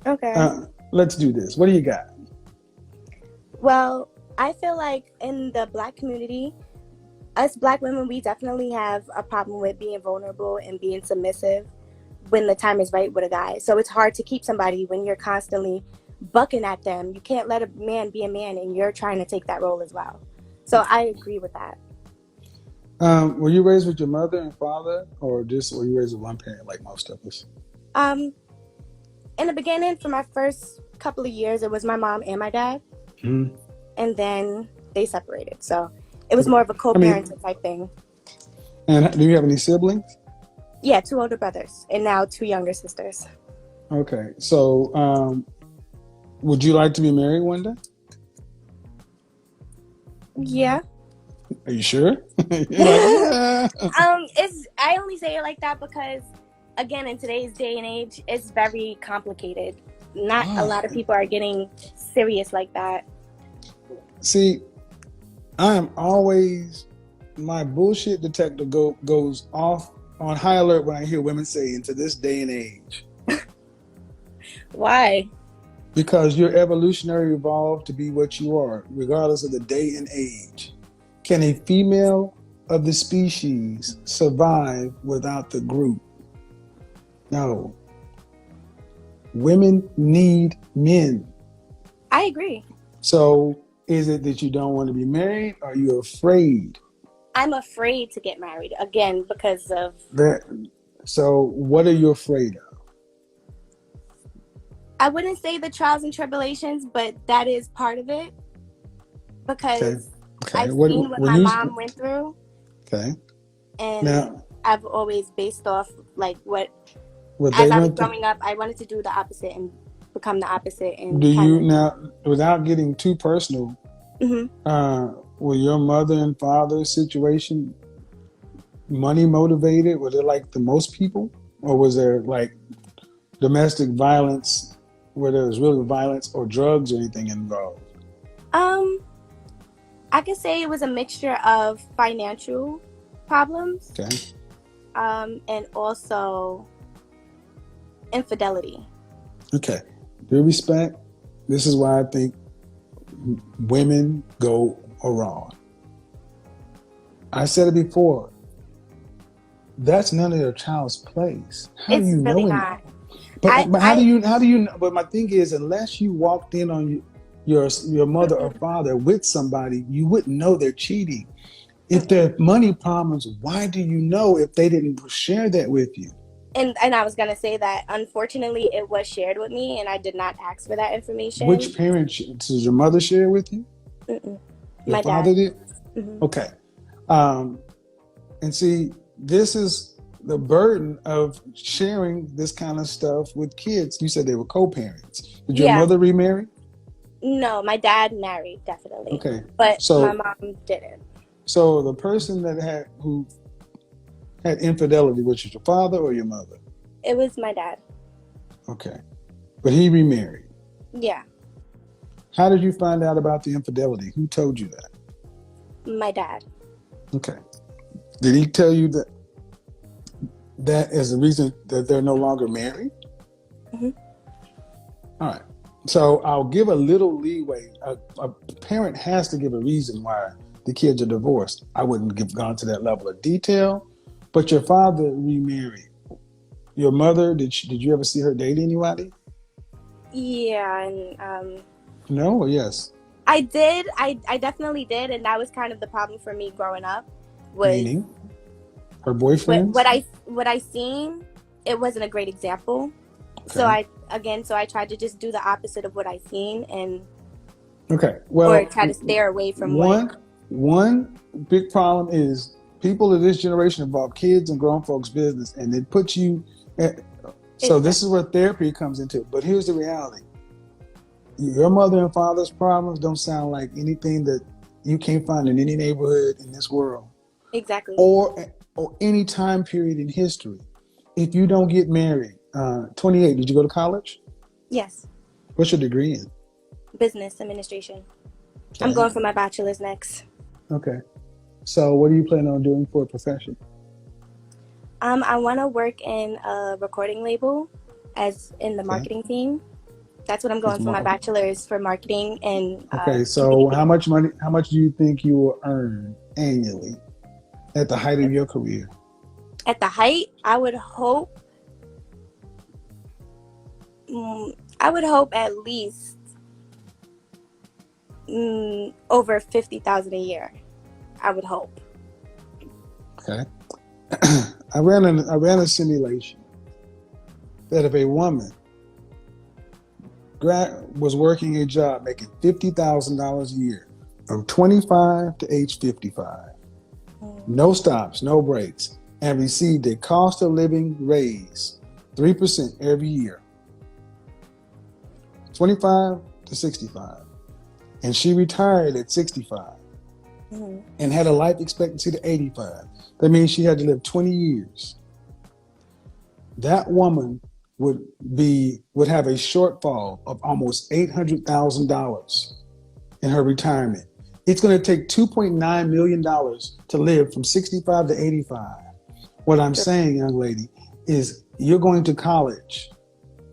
Okay. Let's do this. What do you got? Well, I feel like in the black community, us black women, we definitely have a problem with being vulnerable and being submissive when the time is right with a guy. So it's hard to keep somebody when you're constantly bucking at them. You can't let a man be a man and you're trying to take that role as well. So I agree with that. Were you raised with your mother and father, or just were you raised with one parent like most of us? Um, in the beginning, for my first couple of years, it was my mom and my dad, Mhm. and then they separated. So it was more Okay. of a I mean, co-parenting type thing. and do you have any siblings? Yeah, two older brothers and now two younger sisters. Okay. So, would you like to be married one day? Yeah. Are you sure? You're like, yeah. It's I only say it like that because again, in today's day and age, it's very complicated. Not a Oh, lot of people are getting serious like that. see, I am always my bullshit detector goes off on high alert when I hear women say into this day and age. Why? Because you're evolutionary evolved to be what you are, regardless of the day and age. Can a female of the species survive without the group? No. Women need men. I agree. So is it that you don't want to be married? Or are you afraid I'm afraid to get married again because of that? So what are you afraid of? I wouldn't say the trials and tribulations, but that is part of it Okay. because Okay. I've What seen what when my you mom went through okay. and Now I've always based off like what what as they I was went through, growing up, I wanted to do the opposite and become the opposite do and kind you of now without getting too personal, hmm were your mother and father's situation money motivated? Was it like the most people? Or was there like domestic violence where there was really violence or drugs or anything involved? um I could say it was a mixture of financial problems Okay. and also infidelity. Okay. Due respect, this is why I think women go wrong. I said it before. That's none of your child's place. How do It's you really know any? not. I But I how do you? But my thing is, unless you walked in on your mother or mm-mm, father with somebody, you wouldn't know they're cheating. If there mm-mm. are money problems, why do you know if they didn't share that with you? And I was gonna say that unfortunately it was shared with me and I did not ask for that Which information. parent does your mother share with you? Mm-mm. Your My dad. father did? Hmm. Okay. Um, and see, this is the burden of sharing this kind of stuff with kids. You said they were co-parents. Did your Yeah. mother remarry? No, my dad married definitely, Okay. but my So mom didn't. so the person that who had infidelity, which is your father or your mother? It was my dad. Okay. But he remarried. Yeah, How did you find out about the infidelity? Who told you that? my dad. Okay. Did he tell you that is the reason that they're no longer married? Hmm. All right. So I'll give a little leeway. A parent has to give a reason why the kids are divorced. I wouldn't have gone to that level of detail, but your father remarried. Your mother, did you ever see her date anybody? Yeah, and No or yes? I did. I definitely did, and that was kind of the problem for me growing up. Was Meaning her boyfriends? what I seen. It wasn't a great example. So Okay. I tried to just do the opposite of what I seen and Okay. or Well, try to steer away from what. one big problem is people of this generation involve kids and grown folks' business, and it puts you. At, so this is Exactly. where therapy comes into it. But here's the reality: your mother and father's problems don't sound like anything that you can't find in any neighborhood in this world, Exactly. or any time period in history. If you don't get married, 28, did you go to college? Yes. What's your degree in? Business administration. I'm Okay. going for my bachelor's next. Okay. So what do you plan on doing for a profession? I want to work in a recording label as in the Okay. marketing team. That's what I'm It's going for my more. bachelor's for marketing and Okay, so community. how much money? How much do you think you will earn annually at the height of your career? At the height, I would hope at least over 50,000 a year. I would hope. Okay, I ran a simulation that if a woman was working a job making $50,000 a year from 25 to age 55, Mm, no stops, no breaks, and received a cost of living raise 3% every year, 25 to 65, and she retired at 65 mm, and had a life expectancy to 85. That means she had to live 20 years. That woman would have a shortfall of almost $800,000 in her retirement. It's going to take $2.9 million to live from 65 to 85. What I'm true. saying, young lady, is you're going to college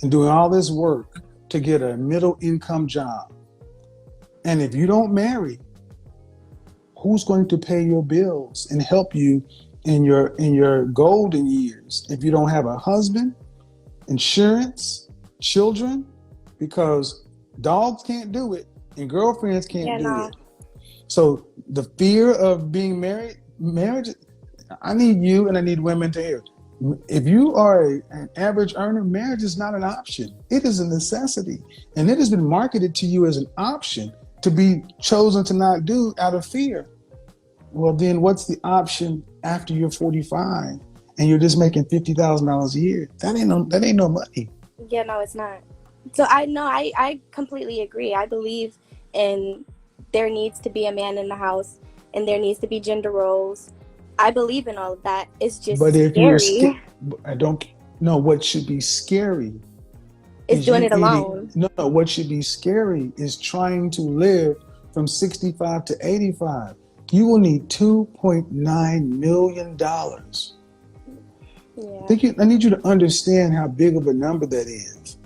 and doing all this work to get a middle income job. And if you don't marry, who's going to pay your bills and help you in your golden years if you don't have a husband, insurance, children? Because dogs can't do it and girlfriends can't Yeah, do no. it. So the fear of being marriage, I need you and I need women to hear. If you are an average earner, marriage is not an option. It is a necessity. And it has been marketed to you as an option to be chosen to not do out of fear. Well, then what's the option after you're 45 and you're just making $50,000 a year? That ain't no money. Yeah, no, it's not. So I know I completely agree. I believe in there needs to be a man in the house and there needs to be gender roles. I believe in all of that. It's But just if you're scared, scary. I don't know what should be scary It's is doing you it eating. alone. No, no, what should be scary is trying to live from 65 to 85. You will need $2.9 million. Yeah, I need you to understand how big of a number that is.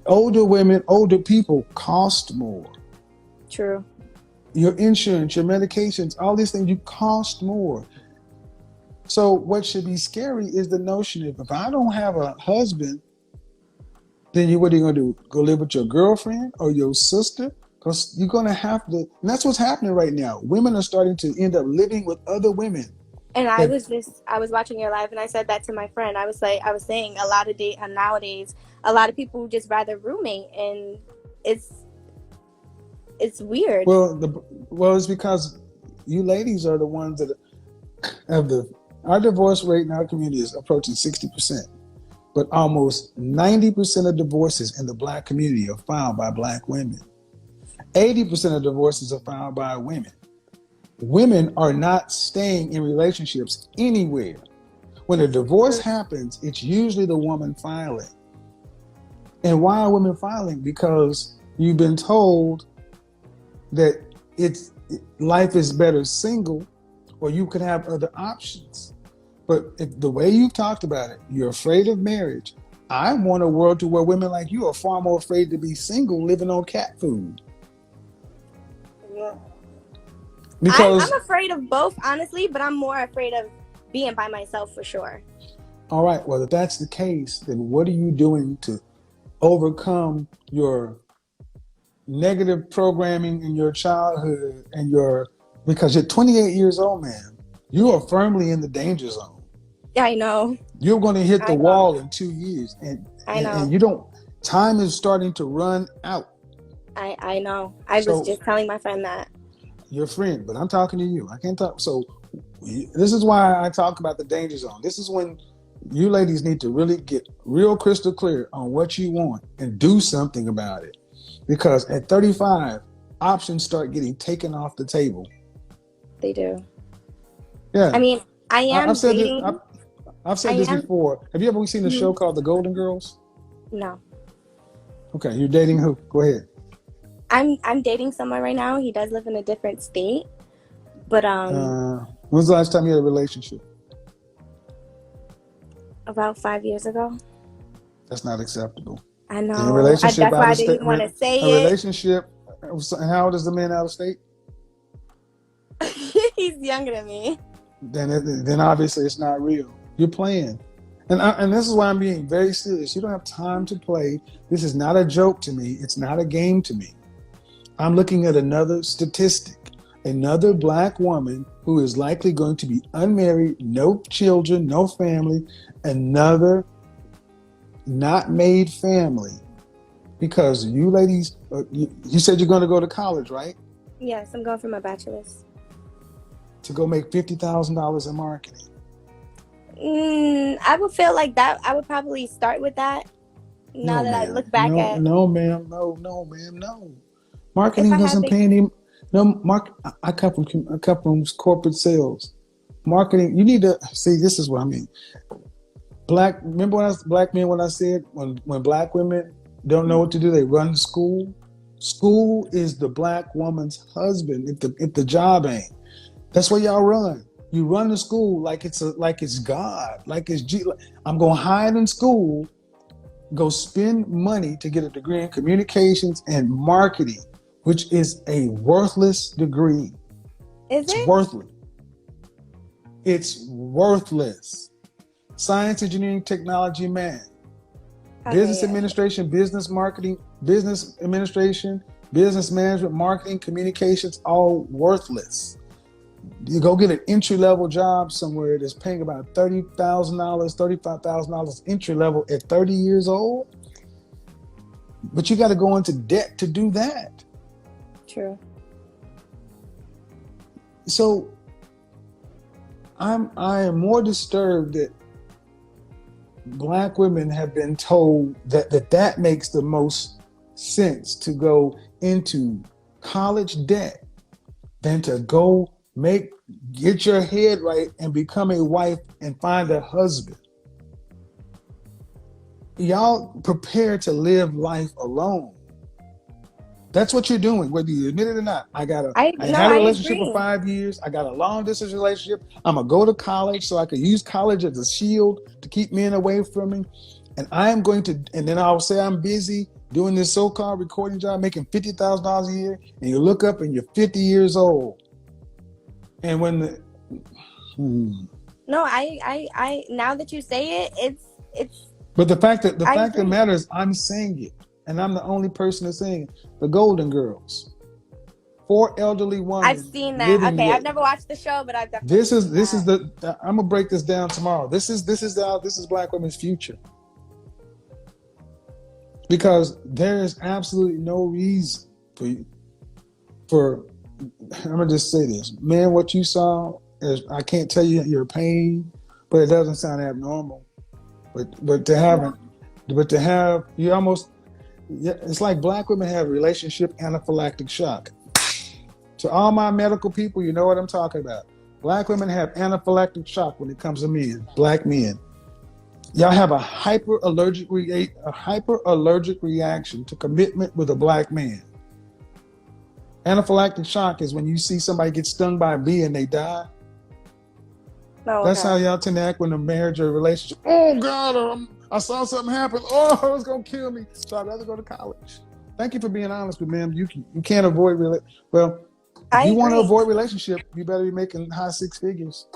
Older women, older people cost more. true. Your insurance, your medications, all these things, you cost more. So what should be scary is the notion of if I don't have a husband, then what are you going to do? Go live with your girlfriend or your sister? Because you're going to have to. And that's what's happening right now. Women are starting to end up living with other women. And That I was watching your live and I said that to my friend. I was saying a lot of nowadays, a lot of people just rather roommate and it's it's weird. well, it's because you ladies are the ones that have our divorce rate in our community is approaching 60%, but almost 90% of divorces in the black community are filed by black women. 80% of divorces are filed by women. Women are not staying in relationships anywhere. When a divorce happens, it's usually the woman filing. And why are women filing? Because you've been told that it's life is better single, or you could have other options. But if the way you've talked about it, you're afraid of marriage. I want a world to where women like you are far more afraid to be single, living on cat food. Yeah. I'm Because, afraid of both, honestly, but I'm more afraid of being by myself for sure. all right, well, if that's the case, then what are you doing to overcome your negative programming in your childhood and because you're 28 years old, man, you Yeah, are firmly in the danger zone. I know. You're going to hit the I know. wall in 2 years, I and know. you don't. Time is starting to run out. I know. I was So just telling my friend that. your friend, but I'm talking to you. I can't talk. So this is why I talk about the danger zone. This is when you ladies need to really get real crystal clear on what you want and do something about it. Because at 35, options start getting taken off the table. They do. I Yeah, mean, I I've am said this. dating. I've I said this am. before. Have you ever seen a show Mhm. called The Golden Girls? No. Okay, you're dating who? Go ahead. I'm dating someone right now. He does live in a different state, but When's the last time you had a relationship? about 5 years ago. That's not acceptable. I In a know. relationship That's why out I of didn't state, even want to a say it. relationship. How old is the man out of state? He's younger than me. Then obviously it's not real. You're playing. And this is why I'm being very serious. You don't have time to play. This is not a joke to me. It's not a game to me. I'm looking at another statistic. Another black woman who is likely going to be unmarried, no children, no family, another not made family. Because you ladies, you said you're going to go to college, right? Yes, I'm going for my bachelor's. To go make $50,000 in marketing. I would feel like that. I would probably start with that. Now No, that I ma'am. look back No, at, no, ma'am. No, no, ma'am. No. if Marketing I had doesn't the, pay any. No, I come from corporate sales. Marketing. You need to see. This is what I mean. Black. Remember when I was black men? When I said when black women don't know what to do, they run to school. School is the black woman's husband. If the job ain't, that's where y'all run. You run to school like it's God, like it's G. I'm gonna hide in school, go spend money to get a degree in communications and marketing, which is a worthless degree. is It's it? worthless. It's worthless. Science, engineering, technology, math, Okay, business yeah. administration, business marketing, business administration, business management, marketing, communications, all worthless. You go get an entry level job somewhere that's paying about $30,000, $35,000 entry level at 30 years old. But you got to go into debt to do that. True. So I am more disturbed that black women have been told that makes the most sense to go into college debt than to go get your head right and become a wife and find a husband. Y'all prepare to live life alone. That's what you're doing, whether you admit it or not. I No, had a I relationship for agree. 5 years. I got a long distance relationship. I'm gonna go to college so I can use college as a shield to keep men away from me. And I am going to, and then I'll say I'm busy doing this so-called recording job, making $50,000 a year. And you look up and you're 50 years old. And when the No, I. Now that you say it, it's. but the I fact of the agree. matter is I'm saying it, and I'm the only person that's saying it. The Golden Girls, four elderly I've women seen that. living Okay, I've together. never watched the show, but I've definitely seen This is that. the I'm gonna break this down tomorrow. This is black women's future, because there is absolutely no reason for I'm gonna just say this, man. What you saw is, I can't tell you your pain, but it doesn't sound abnormal. But to have you almost, yeah, it's like black women have relationship anaphylactic shock. To all my medical people, you know what I'm talking about. Black women have anaphylactic shock when it comes to men, black men. Y'all have a hyper allergic reaction to commitment with a black man. Anaphylactic shock is when you see somebody get stung by a bee and they die. Oh, That's how okay. y'all tend to act when a marriage or relationship. Oh God, I saw something happen. Oh, it's gonna kill me. So I'd rather go to college. Thank you for being honest with me, ma'am. You can't avoid well. If I you want to agree. avoid relationship, you better be making high six figures,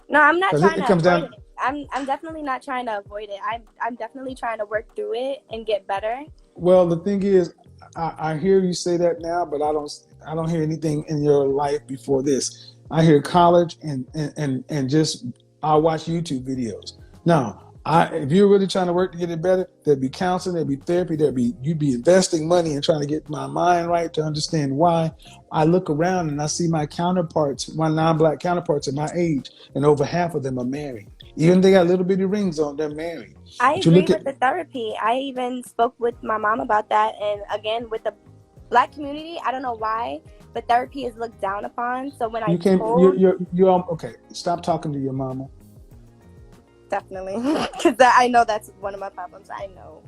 No, I'm not because trying it to comes avoid down. it. I'm definitely not trying to avoid it. I'm definitely trying to work through it and get better. Well, the thing is, I hear you say that now, but I don't hear anything in your life before this. I hear college and just I watch YouTube videos. Now, if you're really trying to work to get it better, there'd be counseling, there'd be therapy, you'd be investing money and trying to get my mind right to understand why. I look around and I see my counterparts, my non-black counterparts at my age, and over half of them are married. Even if they got little bitty rings on, they're married. I But you agree look at with the therapy. I even spoke with my mom about that. And again, with the black community, I don't know why, but therapy is looked down upon. So when I you came, told, you're okay. Stop talking to your mama. definitely, because I know that's one of my problems. I know.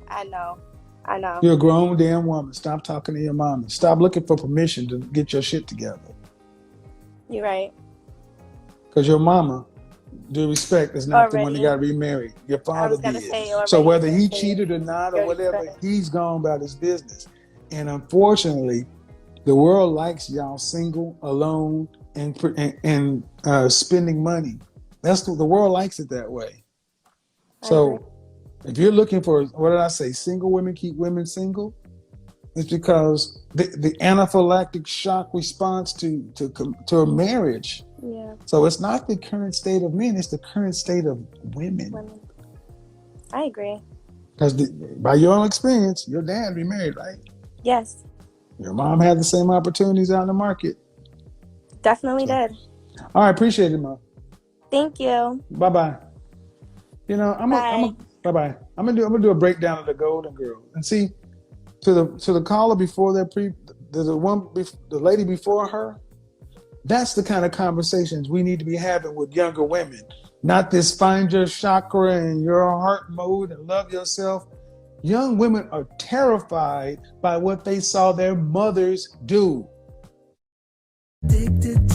You're a grown damn woman. Stop talking to your mama. Stop looking for permission to get your shit together. You're right. Because your mama The respect is not the one that Already. got remarried. Your I father was gonna did. say So already whether they he say cheated or not or your whatever, respect. he's gone about his business. And unfortunately, the world likes y'all single, alone, and spending money. That's the world likes it that way. I agree. So if you're looking for, what did I say? Single women keep women single. It's because the anaphylactic shock response to a marriage. Yeah. So it's not the current state of men; it's the current state of women. Women. I agree. Because by your own experience, your dad remarried, right? Yes. Your mom had the same opportunities out in the market. Definitely So, did. all right, appreciate it, ma. Thank you. Bye bye. You know, Bye. bye bye. I'm gonna do a breakdown of the Golden Girls and see to the caller before that the lady before her. That's the kind of conversations we need to be having with younger women. Not this find your chakra and your heart mode and love yourself. Young women are terrified by what they saw their mothers do. Addicted